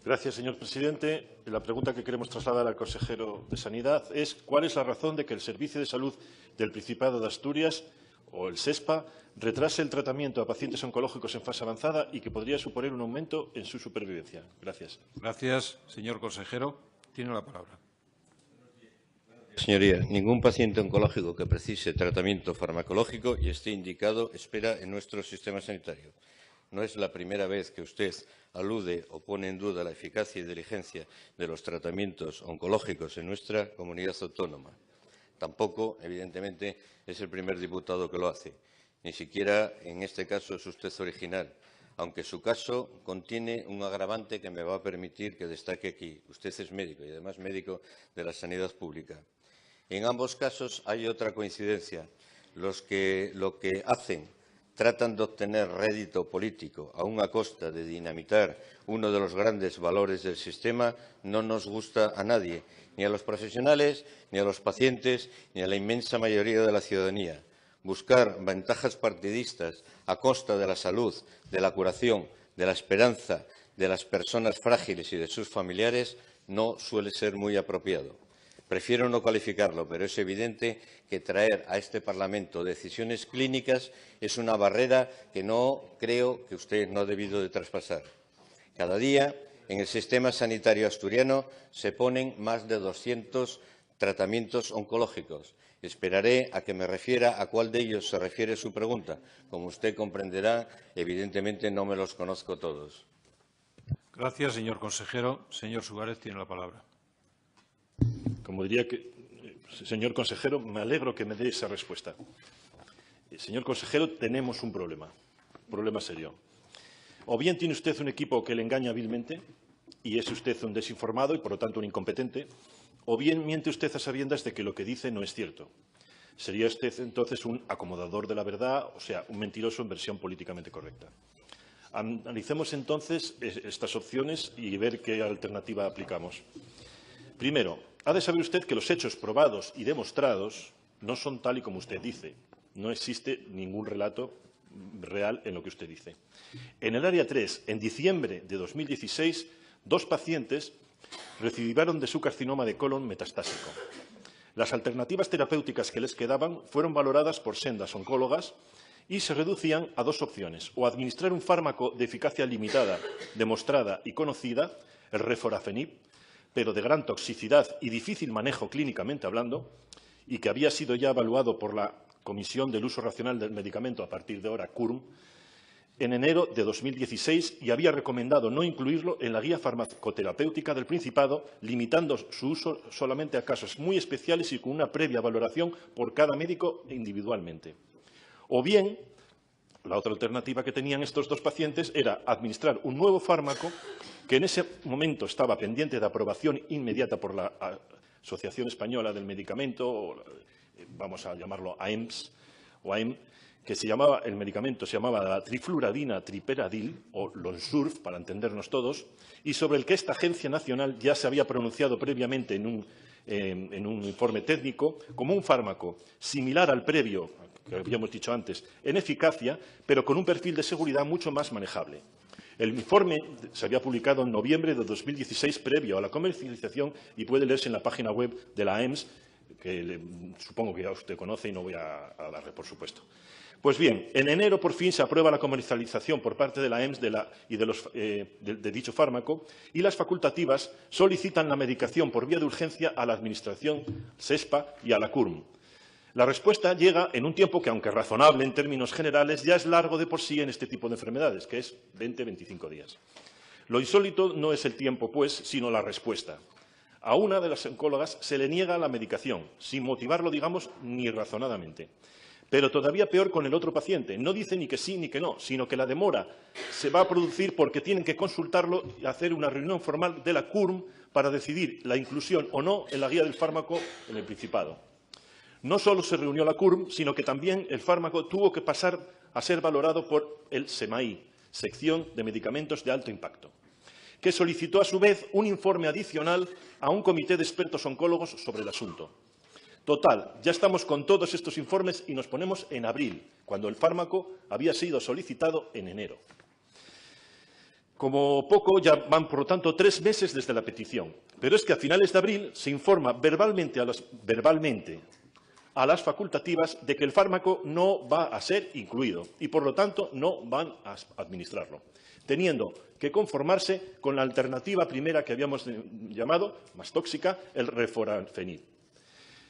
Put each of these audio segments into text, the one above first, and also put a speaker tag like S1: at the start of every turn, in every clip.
S1: Gracias, señor presidente. La pregunta que queremos trasladar al consejero de Sanidad es ¿cuál es la razón de que el Servicio de Salud del Principado de Asturias, o el SESPA, retrase el tratamiento a pacientes oncológicos en fase avanzada y que podría suponer un aumento en su supervivencia? Gracias.
S2: Gracias, señor consejero. Tiene la palabra.
S3: Señoría, ningún paciente oncológico que precise tratamiento farmacológico y esté indicado espera en nuestro sistema sanitario. No es la primera vez que usted alude o pone en duda la eficacia y diligencia de los tratamientos oncológicos en nuestra comunidad autónoma. Tampoco, evidentemente, es el primer diputado que lo hace. Ni siquiera en este caso es usted original, aunque su caso contiene un agravante que me va a permitir que destaque aquí. Usted es médico y además médico de la sanidad pública. En ambos casos hay otra coincidencia. Los que lo que hacen tratan de obtener rédito político aún a costa de dinamitar uno de los grandes valores del sistema no nos gusta a nadie, ni a los profesionales, ni a los pacientes, ni a la inmensa mayoría de la ciudadanía. Buscar ventajas partidistas a costa de la salud, de la curación, de la esperanza de las personas frágiles y de sus familiares no suele ser muy apropiado. Prefiero no calificarlo, pero es evidente que traer a este Parlamento decisiones clínicas es una barrera que no creo que usted no ha debido de traspasar. Cada día, en el sistema sanitario asturiano, se ponen más de 200 tratamientos oncológicos. Esperaré a que me refiera a cuál de ellos se refiere su pregunta. Como usted comprenderá, evidentemente no me los conozco todos.
S2: Gracias, señor consejero. Señor Suárez, tiene la palabra.
S1: Como diría que, señor consejero, me alegro que me dé esa respuesta. Señor consejero, tenemos un problema serio. O bien tiene usted un equipo que le engaña hábilmente y es usted un desinformado y, por lo tanto, un incompetente, o bien miente usted a sabiendas de que lo que dice no es cierto. Sería usted, entonces, un acomodador de la verdad, o sea, un mentiroso en versión políticamente correcta. Analicemos, entonces, estas opciones y ver qué alternativa aplicamos. Primero, ha de saber usted que los hechos probados y demostrados no son tal y como usted dice. No existe ningún relato real en lo que usted dice. En el área 3, en diciembre de 2016, 2 pacientes recibivaron de su carcinoma de colon metastásico. Las alternativas terapéuticas que les quedaban fueron valoradas por sendas oncólogas y se reducían a 2 opciones, o administrar un fármaco de eficacia limitada, demostrada y conocida, el Reforafenib, pero de gran toxicidad y difícil manejo clínicamente hablando, y que había sido ya evaluado por la Comisión del Uso Racional del Medicamento, a partir de ahora CURM, en enero de 2016 y había recomendado no incluirlo en la guía farmacoterapéutica del Principado, limitando su uso solamente a casos muy especiales y con una previa valoración por cada médico individualmente. O bien, la otra alternativa que tenían estos 2 pacientes era administrar un nuevo fármaco que en ese momento estaba pendiente de aprobación inmediata por la Asociación Española del Medicamento, vamos a llamarlo AEMS, o AEM, que el medicamento se llamaba la trifluoradina triperadil, o Lonsurf, para entendernos todos, y sobre el que esta agencia nacional ya se había pronunciado previamente en un informe técnico como un fármaco similar al previo, que habíamos dicho antes, en eficacia, pero con un perfil de seguridad mucho más manejable. El informe se había publicado en noviembre de 2016, previo a la comercialización, y puede leerse en la página web de la AEMS, que supongo que ya usted conoce y no voy a darle, por supuesto. Pues bien, en enero por fin se aprueba la comercialización por parte de la AEMS de dicho fármaco y las facultativas solicitan la medicación por vía de urgencia a la Administración SESPA y a la CURM. La respuesta llega en un tiempo que, aunque razonable en términos generales, ya es largo de por sí en este tipo de enfermedades, que es 20-25 días. Lo insólito no es el tiempo, pues, sino la respuesta. A una de las oncólogas se le niega la medicación, sin motivarlo, digamos, ni razonadamente. Pero todavía peor con el otro paciente. No dice ni que sí ni que no, sino que la demora se va a producir porque tienen que consultarlo y hacer una reunión formal de la CURM para decidir la inclusión o no en la guía del fármaco en el Principado. No solo se reunió la CURM, sino que también el fármaco tuvo que pasar a ser valorado por el SEMAI, Sección de Medicamentos de Alto Impacto, que solicitó a su vez un informe adicional a un comité de expertos oncólogos sobre el asunto. Total, ya estamos con todos estos informes y nos ponemos en abril, cuando el fármaco había sido solicitado en enero. Como poco, ya van, por lo tanto, 3 meses desde la petición. Pero es que a finales de abril se informa verbalmente a las facultativas de que el fármaco no va a ser incluido y, por lo tanto, no van a administrarlo, teniendo que conformarse con la alternativa primera que habíamos llamado, más tóxica, el Reforafenib.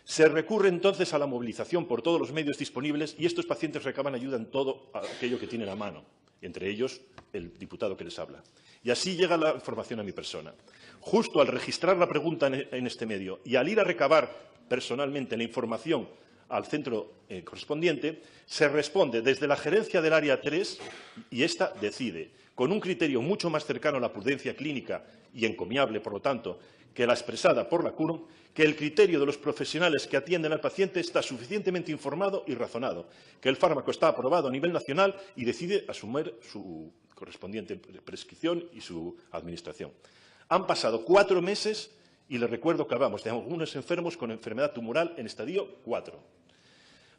S1: Se recurre entonces a la movilización por todos los medios disponibles y estos pacientes recaban ayuda en todo aquello que tienen a mano, entre ellos el diputado que les habla. Y así llega la información a mi persona. Justo al registrar la pregunta en este medio y al ir a recabar personalmente la información al centro correspondiente, se responde desde la gerencia del área 3 y ésta decide, con un criterio mucho más cercano a la prudencia clínica y encomiable, por lo tanto, que la expresada por la CURM, que el criterio de los profesionales que atienden al paciente está suficientemente informado y razonado, que el fármaco está aprobado a nivel nacional y decide asumir su correspondiente prescripción y su administración. Han pasado 4 meses y les recuerdo que hablamos de algunos enfermos con enfermedad tumoral en estadio 4.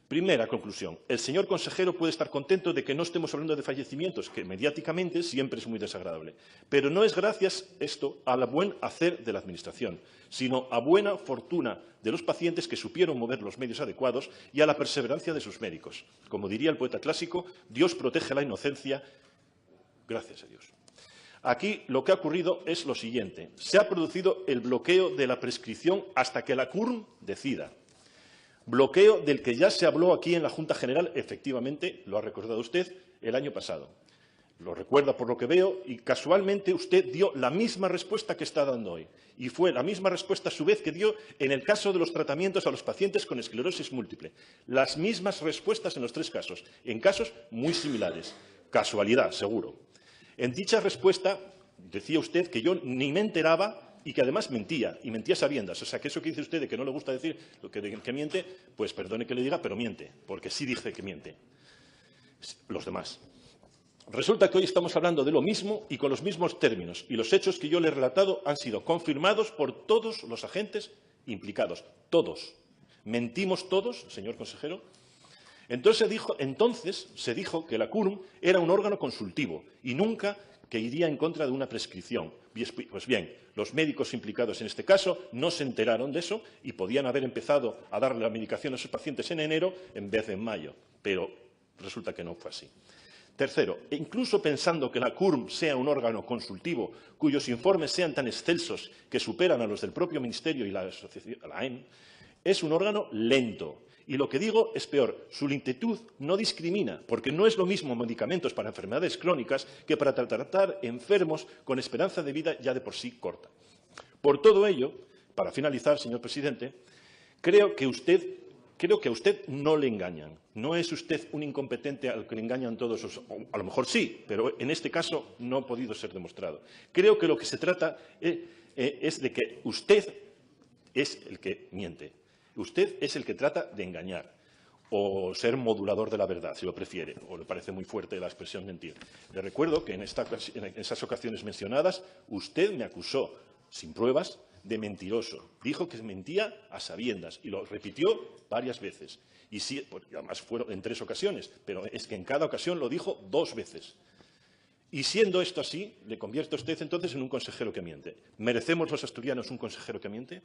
S1: Primera conclusión. El señor consejero puede estar contento de que no estemos hablando de fallecimientos, que mediáticamente siempre es muy desagradable. Pero no es gracias esto al buen hacer de la Administración, sino a buena fortuna de los pacientes que supieron mover los medios adecuados y a la perseverancia de sus médicos. Como diría el poeta clásico, Dios protege la inocencia. Gracias a Dios. Aquí lo que ha ocurrido es lo siguiente. Se ha producido el bloqueo de la prescripción hasta que la CURM decida. Bloqueo del que ya se habló aquí en la Junta General, efectivamente, lo ha recordado usted, el año pasado. Lo recuerda por lo que veo y casualmente usted dio la misma respuesta que está dando hoy. Y fue la misma respuesta a su vez que dio en el caso de los tratamientos a los pacientes con esclerosis múltiple. Las mismas respuestas en los 3 casos, en casos muy similares. Casualidad, seguro. En dicha respuesta decía usted que yo ni me enteraba y que además mentía, y mentía sabiendas. O sea, que eso que dice usted de que no le gusta decir lo que miente, pues perdone que le diga, pero miente, porque sí dice que miente. Los demás. Resulta que hoy estamos hablando de lo mismo y con los mismos términos, y los hechos que yo le he relatado han sido confirmados por todos los agentes implicados. Todos. ¿Mentimos todos, señor consejero? Entonces se dijo que la CURM era un órgano consultivo y nunca que iría en contra de una prescripción. Pues bien, los médicos implicados en este caso no se enteraron de eso y podían haber empezado a darle la medicación a sus pacientes en enero en vez de en mayo, pero resulta que no fue así. Tercero, incluso pensando que la CURM sea un órgano consultivo cuyos informes sean tan excelsos que superan a los del propio Ministerio y la asociación, la AEM, es un órgano lento. Y lo que digo es peor, su lentitud no discrimina, porque no es lo mismo medicamentos para enfermedades crónicas que para tratar enfermos con esperanza de vida ya de por sí corta. Por todo ello, para finalizar, señor presidente, creo que a usted no le engañan. No es usted un incompetente al que le engañan todos, a lo mejor sí, pero en este caso no ha podido ser demostrado. Creo que lo que se trata es de que usted es el que miente. Usted es el que trata de engañar o ser modulador de la verdad, si lo prefiere, o le parece muy fuerte la expresión mentir. Le recuerdo que en esas ocasiones mencionadas usted me acusó, sin pruebas, de mentiroso. Dijo que mentía a sabiendas y lo repitió varias veces. Y sí, además fueron en 3 ocasiones, pero es que en cada ocasión lo dijo 2 veces. Y siendo esto así, le convierte a usted entonces en un consejero que miente. ¿Merecemos los asturianos un consejero que miente?